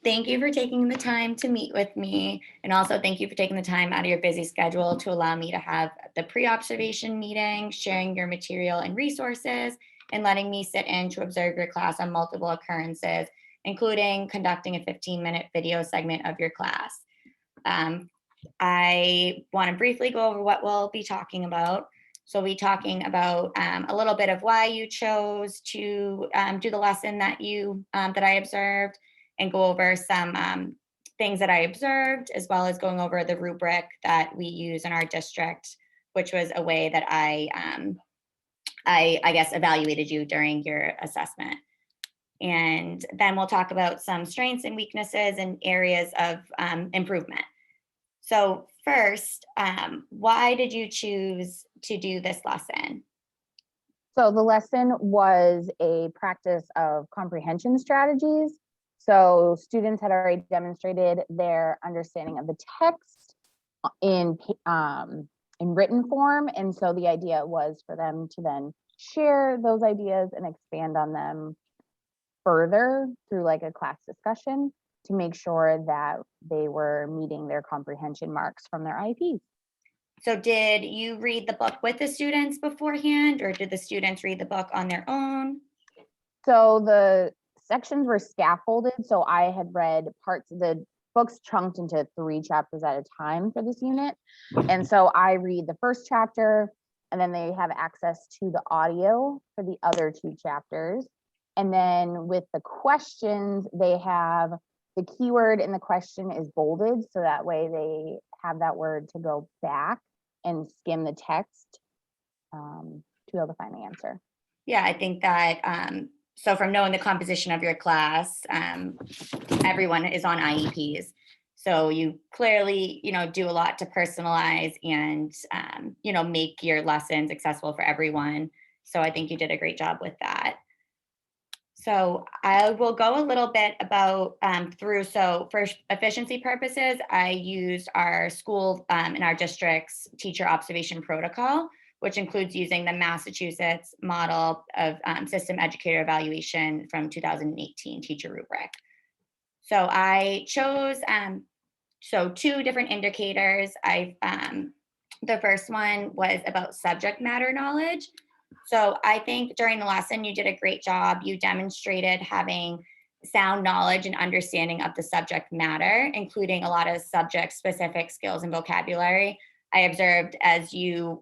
Thank you for taking the time to meet with me. And also thank you for taking the time out of your busy schedule to allow me to have the pre-observation meeting, sharing your material and resources, and letting me sit in to observe your class on multiple occurrences, including conducting a 15-minute video segment of your class. I want to briefly go over what we'll be talking about. So we'll be talking about a little bit of why you chose to do the lesson that I observed, and go over some things that I observed, as well as going over the rubric that we use in our district, which was a way that I guess evaluated you during your assessment. And then we'll talk about some strengths and weaknesses and areas of improvement. So first, why did you choose to do this lesson? So the lesson was a practice of comprehension strategies. So students had already demonstrated their understanding of the text in written form. And so the idea was for them to then share those ideas and expand on them further through like a class discussion to make sure that they were meeting their comprehension marks from their IEPs. So did you read the book with the students beforehand, or did the students read the book on their own? So the sections were scaffolded. So I had read parts of the books chunked into 3 chapters at a time for this unit. And so I read the first chapter, and then they have access to the audio for the other 2 chapters. And then with the questions, they have the keyword in the question is bolded. So that way they have that word to go back and skim the text to be able to find the answer. Yeah, I think that, so from knowing the composition of your class, everyone is on IEPs. So you clearly, do a lot to personalize and, make your lessons accessible for everyone. So I think you did a great job with that. So I will go a little bit about so for efficiency purposes, I used our school in our district's teacher observation protocol, which includes using the Massachusetts model of system educator evaluation from 2018 teacher rubric. So I chose 2 different indicators. The first one was about subject matter knowledge. So I think during the lesson, you did a great job. You demonstrated having sound knowledge and understanding of the subject matter, including a lot of subject specific skills and vocabulary. I observed as you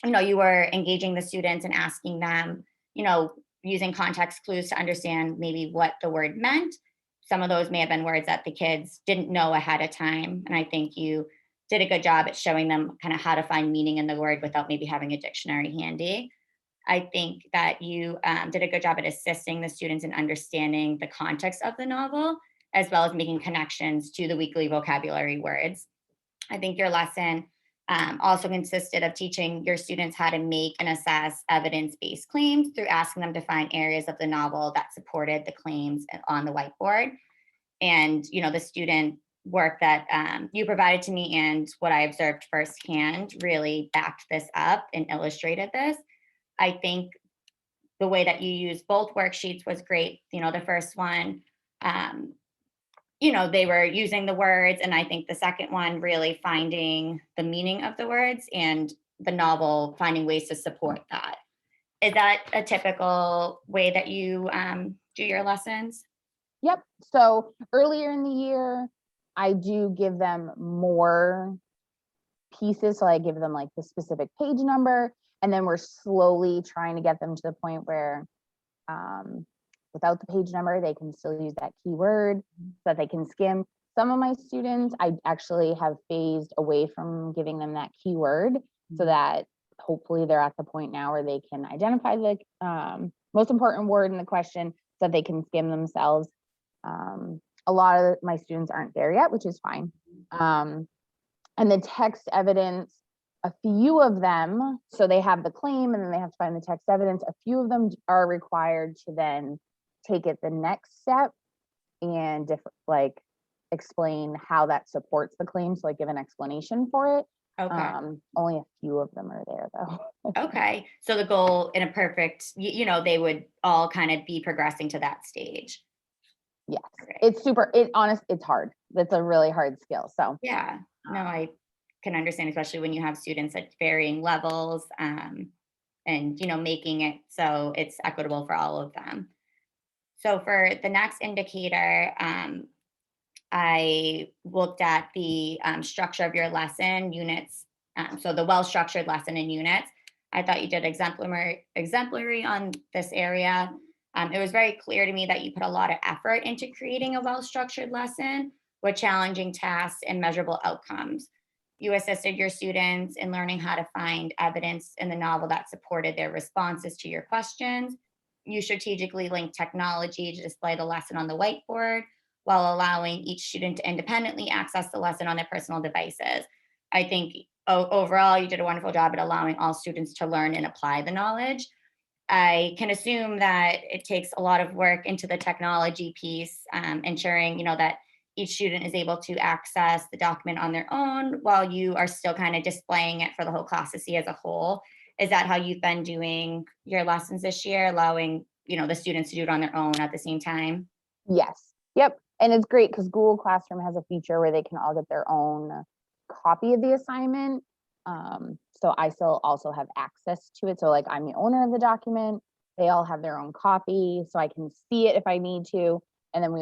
were engaging the students and asking them, using context clues to understand maybe what the word meant. Some of those may have been words that the kids didn't know ahead of time. And I think you did a good job at showing them kind of how to find meaning in the word without maybe having a dictionary handy. I think that you did a good job at assisting the students in understanding the context of the novel, as well as making connections to the weekly vocabulary words. I think your lesson also consisted of teaching your students how to make and assess evidence-based claims through asking them to find areas of the novel that supported the claims on the whiteboard. And, the student work that you provided to me and what I observed firsthand really backed this up and illustrated this. I think the way that you used both worksheets was great. The first one, they were using the words, and I think the second one really finding the meaning of the words, and the novel finding ways to support that. Is that a typical way that you do your lessons? Yep. So earlier in the year, I do give them more pieces. So I give them like the specific page number, and then we're slowly trying to get them to the point where without the page number, they can still use that keyword so that they can skim. Some of my students, I actually have phased away from giving them that keyword so that hopefully they're at the point now where they can identify the most important word in the question so that they can skim themselves. A lot of my students aren't there yet, which is fine. And the text evidence, a few of them, so they have the claim and then they have to find the text evidence. A few of them are required to then take it the next step and explain how that supports the claim. So give an explanation for it. Okay. Only a few of them are there though. Okay. So the goal in a perfect, they would all kind of be progressing to that stage. Yes, Perfect. it's hard. That's a really hard skill. So Yeah, no, I can understand, especially when you have students at varying levels, and, making it so it's equitable for all of them. So for the next indicator, I looked at the structure of your lesson units. So the well-structured lesson in units. I thought you did exemplary on this area. It was very clear to me that you put a lot of effort into creating a well-structured lesson with challenging tasks and measurable outcomes. You assisted your students in learning how to find evidence in the novel that supported their responses to your questions. You strategically linked technology to display the lesson on the whiteboard while allowing each student to independently access the lesson on their personal devices. I think overall, you did a wonderful job at allowing all students to learn and apply the knowledge. I can assume that it takes a lot of work into the technology piece, ensuring that each student is able to access the document on their own while you are still kind of displaying it for the whole class to see as a whole. Is that how you've been doing your lessons this year, allowing the students to do it on their own at the same time? yes, yep. And it's great because Google Classroom has a feature where they can all get their own copy of the assignment. So I still also have access to it. So like I'm the owner of the document. They all have their own copy, so I can see it if I need to. And then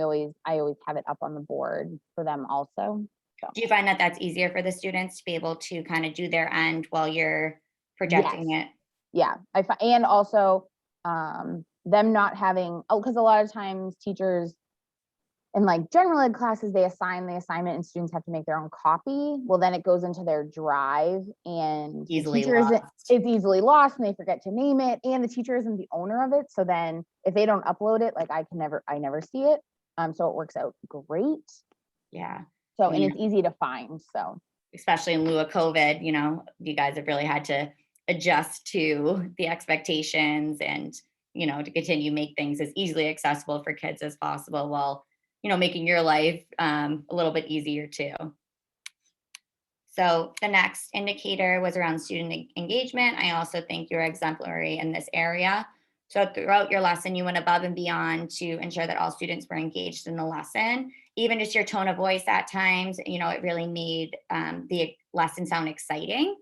I always have it up on the board for them also. So Do you find that that's easier for the students to be able to kind of do their end while you're yes, projecting it? yeah. And also them not having, because a lot of times teachers in like general ed classes, they assign the assignment and students have to make their own copy. Well, then it goes into their drive and the Easily teacher isn't, lost. it's easily lost and they forget to name it and the teacher isn't the owner of it. So then if they don't upload it, like I never see it. So it works out great. Yeah. So, I and mean, it's easy to find. So especially in lieu of COVID, you guys have really had to adjust to the expectations and, to continue make things as easily accessible for kids as possible while, making your life a little bit easier too. So the next indicator was around student engagement. I also think you're exemplary in this area. So throughout your lesson, you went above and beyond to ensure that all students were engaged in the lesson. Even just your tone of voice at times, it really made the lesson sound exciting.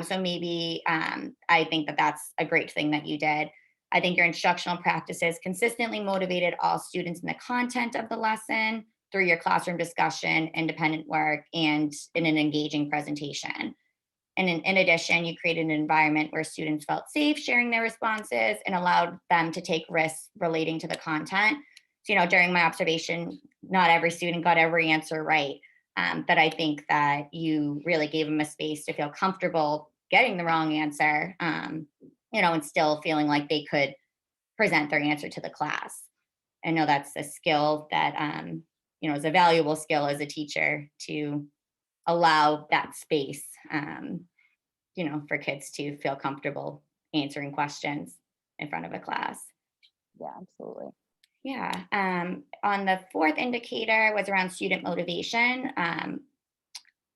So maybe I think that that's a great thing that you did. I think your instructional practices consistently motivated all students in the content of the lesson through your classroom discussion, independent work, and in an engaging presentation. And in addition, you created an environment where students felt safe sharing their responses and allowed them to take risks relating to the content. So, during my observation, not every student got every answer right. But I think that you really gave them a space to feel comfortable getting the wrong answer, and still feeling like they could present their answer to the class. I know that's a skill that is a valuable skill as a teacher to allow that space, for kids to feel comfortable answering questions in front of a class. yeah, absolutely. Yeah. On the fourth indicator was around student motivation.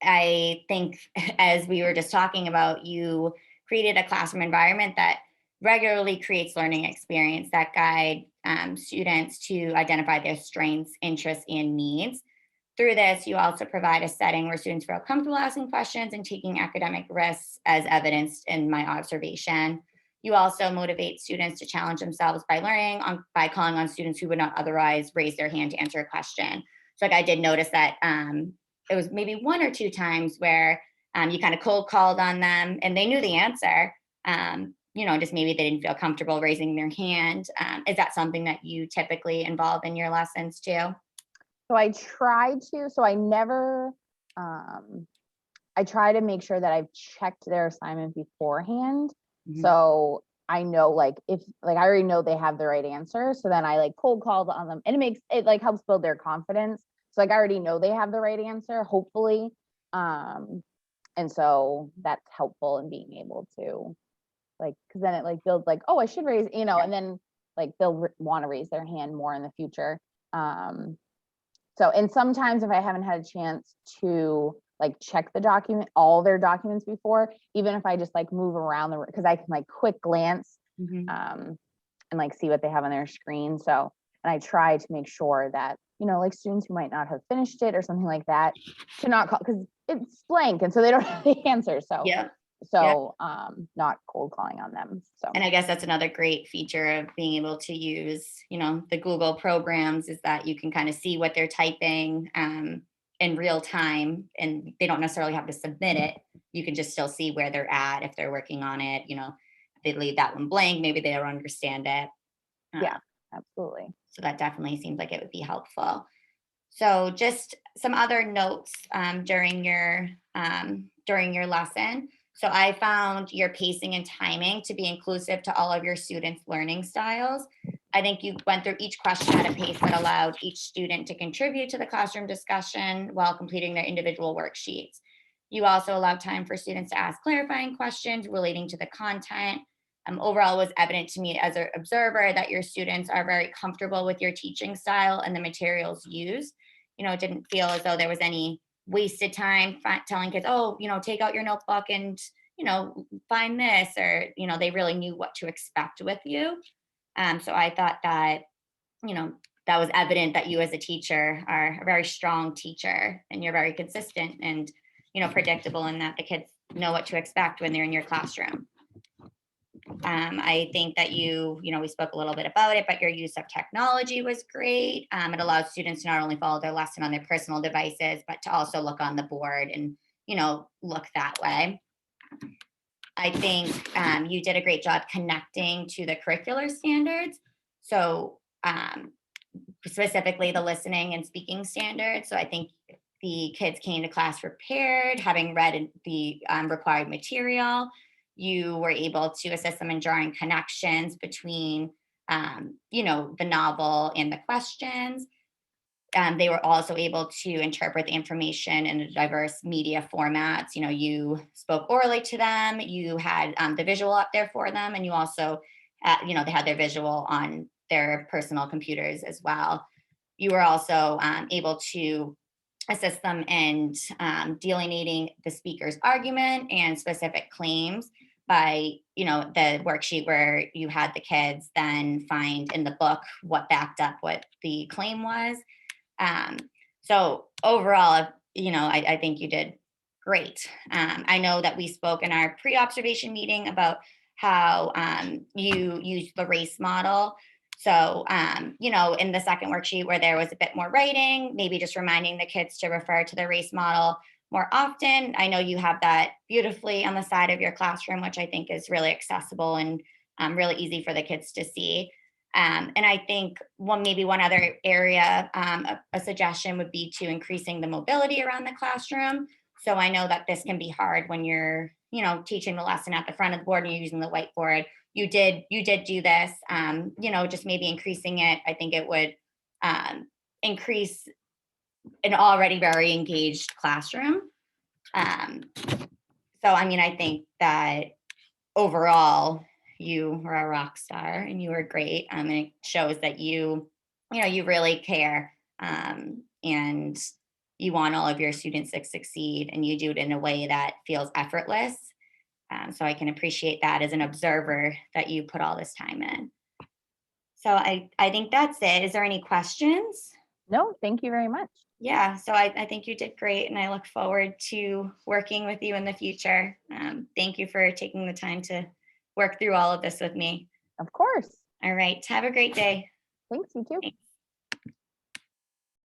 I think, as we were just talking about, you created a classroom environment that regularly creates learning experience that guide students to identify their strengths, interests, and needs. Through this, you also provide a setting where students feel comfortable asking questions and taking academic risks, as evidenced in my observation. You also motivate students to challenge themselves by calling on students who would not otherwise raise their hand to answer a question. So, like, I did notice that it was maybe one or two times where you kind of cold called on them and they knew the answer. Just maybe they didn't feel comfortable raising their hand. Is that something that you typically involve in your lessons too? So I try to, so I never, I try to make sure that I've checked their assignment beforehand. Mhm. So I know like if like I already know they have the right answer. So then I like cold called on them and it like helps build their confidence. So like I already know they have the right answer, hopefully. And so that's helpful in being able to like because then it like builds like, oh, I should raise, and then like they'll want to raise their hand more in the future. So, and sometimes if I haven't had a chance to like check all their documents before, even if I just like move around because I can like quick glance Mhm. and like see what they have on their screen. So, And I try to make sure that, like students who might not have finished it or something like that, to not call, because it's blank and so they don't have the answer. So, Yeah. not cold calling on them. So, And I guess that's another great feature of being able to use, the Google programs, is that you can kind of see what they're typing in real time, and they don't necessarily have to submit it. You can just still see where they're at, if they're working on it. If they leave that one blank, maybe they don't understand it. yeah, absolutely. So that definitely seems like it would be helpful. So just some other notes during your lesson. So I found your pacing and timing to be inclusive to all of your students' learning styles. I think you went through each question at a pace that allowed each student to contribute to the classroom discussion while completing their individual worksheets. You also allowed time for students to ask clarifying questions relating to the content. Overall, it was evident to me as an observer that your students are very comfortable with your teaching style and the materials used. It didn't feel as though there was any wasted time telling kids, oh, take out your notebook and, find this, or, they really knew what to expect with you. So I thought that, that was evident that you as a teacher are a very strong teacher, and you're very consistent and, predictable, and that the kids know what to expect when they're in your classroom. I think that we spoke a little bit about it, but your use of technology was great. It allowed students to not only follow their lesson on their personal devices, but to also look on the board and, look that way. I think you did a great job connecting to the curricular standards. So specifically the listening and speaking standards. So I think the kids came to class prepared, having read the required material. You were able to assist them in drawing connections between, the novel and the questions. They were also able to interpret the information in diverse media formats. You spoke orally to them, you had the visual up there for them, and you also, they had their visual on their personal computers as well. You were also able to assist them in delineating the speaker's argument and specific claims by, the worksheet where you had the kids then find in the book what backed up what the claim was. So overall, I think you did great. I know that we spoke in our pre-observation meeting about how you used the race model. So, in the second worksheet where there was a bit more writing, maybe just reminding the kids to refer to the race model more often. I know you have that beautifully on the side of your classroom, which I think is really accessible and really easy for the kids to see. And I think maybe one other area, a suggestion would be to increasing the mobility around the classroom. So I know that this can be hard when you're, teaching the lesson at the front of the board and you're using the whiteboard. You did do this, just maybe increasing it. I think it would increase an already very engaged classroom. So, I think that overall, you were a rock star and you were great. And it shows that you really care, and you want all of your students to succeed, and you do it in a way that feels effortless. So I can appreciate that as an observer that you put all this time in. So I think that's it. Is there any questions? No, thank you very much. Yeah, so I think you did great, and I look forward to working with you in the future. Thank you for taking the time to work through all of this with me. Of course. All right, have a great day. Thanks, you too. Thanks.